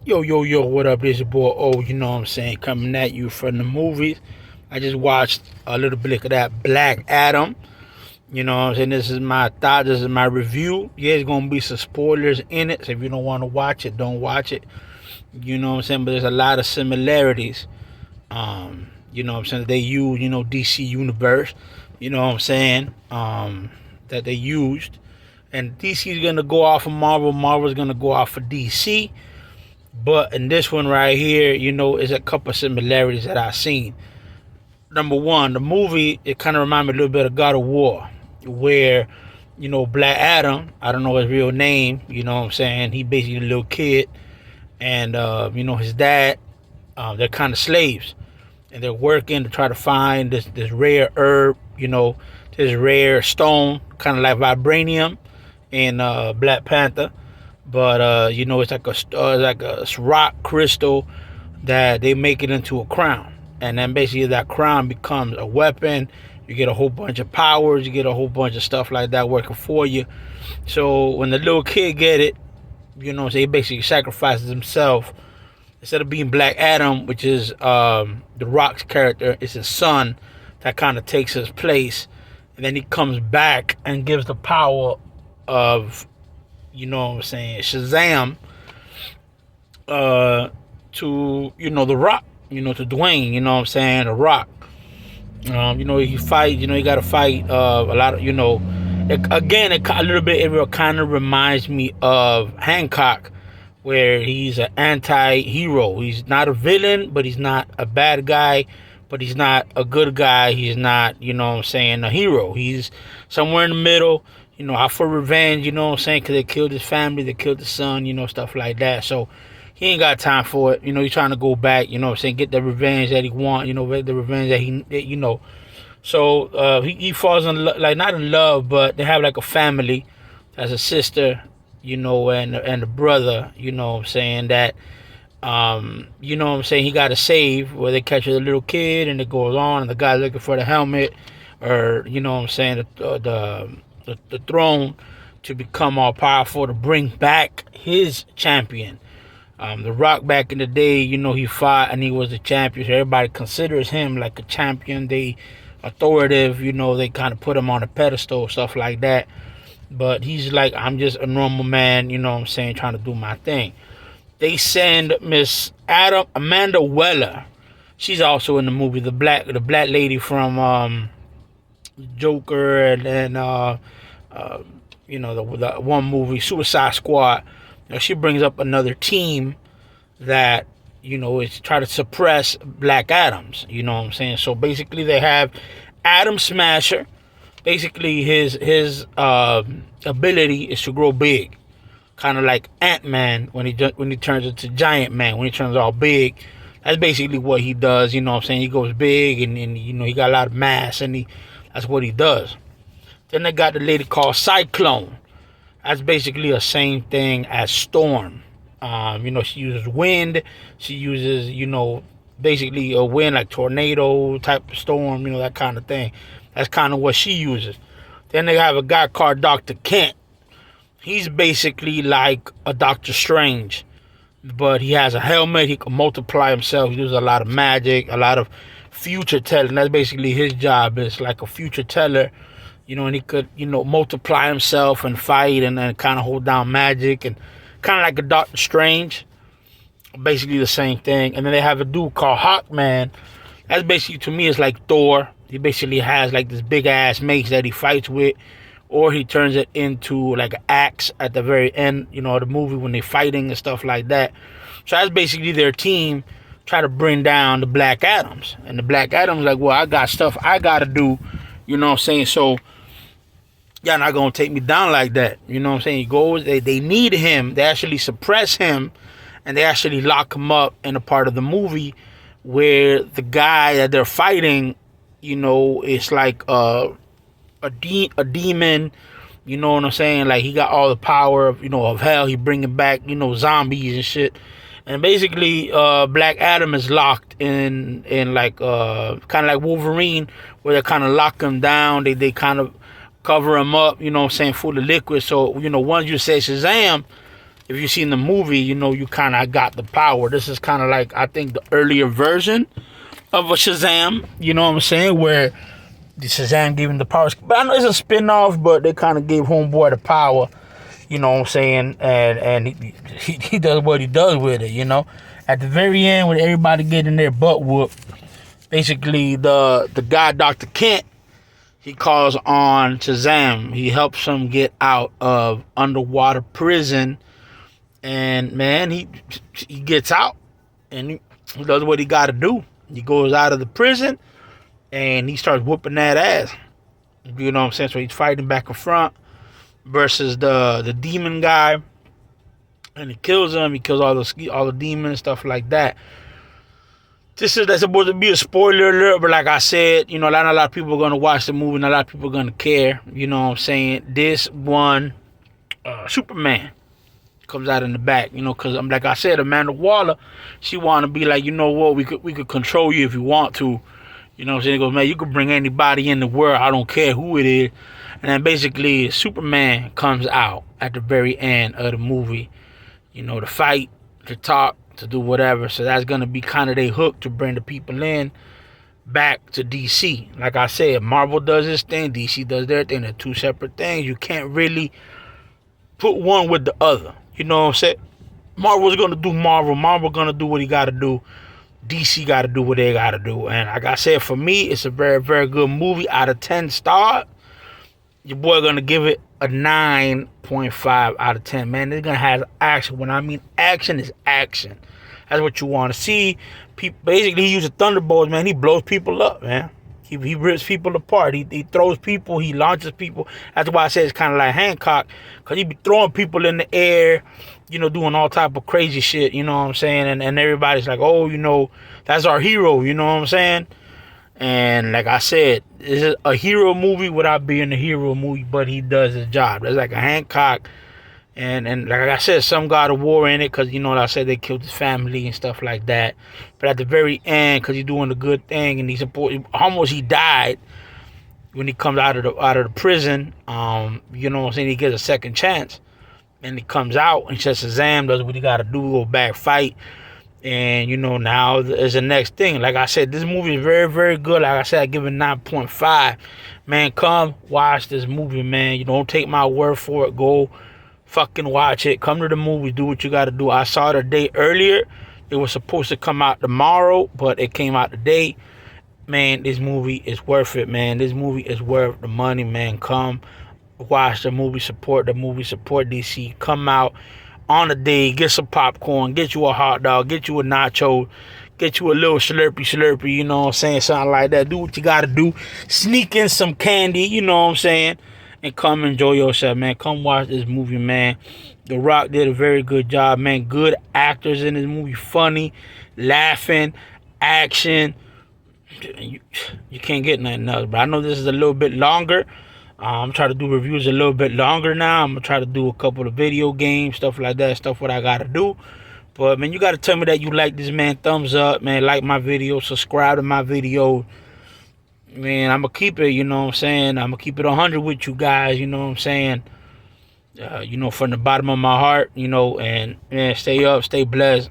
Yo, yo, yo, what up? This your boy O, you know what I'm saying, coming at you from the movies. I just watched a little bit of that Black Adam. You know what I'm saying? This is my thought, this is my review. Yeah, there's gonna be some spoilers in it, so if you don't wanna watch it, don't watch it. You know what I'm saying? But there's a lot of similarities. You know what I'm saying, they use, DC Universe, you know what I'm saying? That they used. And DC's gonna go off of Marvel, Marvel's gonna go off of DC. But in this one right here, is a couple of similarities that I've seen. Number one, the movie, it kind of reminded me a little bit of God of War, where, Black Adam, I don't know his real name, you know what I'm saying? He basically a little kid, and, his dad, they're kind of slaves, and they're working to try to find this rare herb, this rare stone, kind of like vibranium in Black Panther. But it's like a rock crystal that they make it into a crown, and then basically that crown becomes a weapon. You get a whole bunch of powers, you get a whole bunch of stuff like that working for you. So when the little kid get it, so he basically sacrifices himself. Instead of being Black Adam, which is the Rock's character, it's his son that kind of takes his place, and then he comes back and gives the power of, Shazam, to, The Rock, to Dwayne, The Rock. He fight, he got to fight a lot of, again, a little bit, it kind of reminds me of Hancock, where he's an anti-hero. He's not a villain, but he's not a bad guy, but he's not a good guy. He's not, a hero. He's somewhere in the middle, out for revenge, because they killed his family, they killed his son, stuff like that. So he ain't got time for it. He's trying to go back, get the revenge that he want, the revenge that So he falls in love, like not in love, but they have like a family as a sister, and a brother, that, he got to save, where they catch a little kid and it goes on, and the guy's looking for the helmet, or, the throne to become all powerful, to bring back his champion. The Rock back in the day, he fought and he was the champion. So everybody considers him like a champion. They authoritative, they kind of put him on a pedestal, stuff like that. But he's like, I'm just a normal man, trying to do my thing. They send Miss Amanda Weller. She's also in the movie, the black lady from Joker, and then the one movie, Suicide Squad. She brings up another team that is try to suppress Black Adams. So basically, they have Adam Smasher. Basically, his ability is to grow big, kind of like Ant-Man when he turns into Giant Man, when he turns all big. That's basically what he does. He goes big, and he got a lot of mass, and that's what he does. Then they got the lady called Cyclone. That's basically the same thing as Storm. She uses wind. She uses, basically a wind, like tornado type of storm, that kind of thing. That's kind of what she uses. Then they have a guy called Dr. Kent. He's basically like a Doctor Strange, but he has a helmet. He can multiply himself. He uses a lot of magic, a lot of future telling. That's basically his job. It's like a future teller, and he could, multiply himself and fight and kind of hold down magic, and kind of like a Doctor Strange. Basically the same thing. And then they have a dude called Hawkman. That's basically, to me, it's like Thor. He basically has like this big ass mace that he fights with, or he turns it into like an axe at the very end, of the movie when they're fighting and stuff like that. So that's basically their team, try to bring down the Black Adams. And the Black Adams like, well, I got stuff I gotta do, So y'all not gonna take me down like that. He goes, they need him, they actually suppress him, and they actually lock him up in a part of the movie where the guy that they're fighting, is like a demon, like he got all the power of hell. He bringing back, zombies and shit. And basically, Black Adam is locked in like kind of like Wolverine, where they kind of lock him down. They kind of cover him up, full of liquid. So, once you say Shazam, if you've seen the movie, you know you kind of got the power. This is kind of like, I think, the earlier version of a Shazam. You know what I'm saying? Where the Shazam gave him the powers. But I know it's a spin-off, but they kind of gave Homeboy the power. You know what I'm saying? And he does what he does with it, you know? At the very end, when everybody getting their butt whooped, basically the guy, Dr. Kent, he calls on Shazam. He helps him get out of underwater prison. And, man, he gets out. And he does what he got to do. He goes out of the prison. And he starts whooping that ass. You know what I'm saying? So he's fighting back and front versus the demon guy. And he kills him. He kills all the demons, stuff like that. That's supposed to be a spoiler alert, but like I said, you know, not a lot of people are going to watch the movie, not a lot of people are going to care. You know what I'm saying? This one, Superman comes out in the back, you know, because like I said, Amanda Waller, she want to be like, you know what, we could control you if you want to. You know what I'm saying? He goes, man, you can bring anybody in the world, I don't care who it is. And then basically, Superman comes out at the very end of the movie, you know, to fight, to talk, to do whatever. So that's going to be kind of their hook to bring the people in back to DC. Like I said, Marvel does this thing, DC does their thing. They're two separate things. You can't really put one with the other. You know what I'm saying? Marvel's going to do Marvel. Marvel going to do what he got to do. DC got to do what they got to do. And like I said, for me, it's a very, very good movie. Out of 10 stars, your boy going to give it a 9.5 out of 10, man. They're going to have action. When I mean action, is action. That's what you want to see. Basically, he uses thunderbolts, man. He blows people up, man. He rips people apart. He throws people. He launches people. That's why I say it's kind of like Hancock, because he be throwing people in the air, you know, doing all type of crazy shit, you know what I'm saying? And everybody's like, oh, you know, that's our hero, you know what I'm saying? And like I said, it's a hero movie without being a hero movie, but he does his job. There's like a Hancock, and like I said, some God of War in it, because, you know, like I said, they killed his family and stuff like that. But at the very end, because he's doing a good thing, and he died when he comes out of the prison. You know what I'm saying? He gets a second chance, and he comes out and says Shazam does what he got to do, go back, fight. And, you know, now is the next thing. Like I said, this movie is very, very good. Like I said, I give it 9.5. Man, come watch this movie, man. You don't take my word for it. Go fucking watch it. Come to the movies. Do what you got to do. I saw it a day earlier. It was supposed to come out tomorrow, but it came out today. Man, this movie is worth it, man. This movie is worth the money, man. Come watch the movie. Support the movie. Support DC. Come out on a day, get some popcorn, get you a hot dog, get you a nacho, get you a little slurpy, you know what I'm saying, something like that. Do what you gotta do. Sneak in some candy, you know what I'm saying, and come enjoy yourself, man. Come watch this movie, man. The Rock did a very good job, man. Good actors in this movie, funny, laughing, action. You can't get nothing else, but I know this is a little bit longer. I'm trying to do reviews a little bit longer now. I'm going to try to do a couple of video games, stuff like that, stuff what I got to do. But, man, you got to tell me that you like this, man. Thumbs up, man. Like my video. Subscribe to my video. Man, I'm going to keep it, you know what I'm saying. I'm going to keep it 100 with you guys, you know what I'm saying. You know, from the bottom of my heart, you know. And, man, stay up, stay blessed.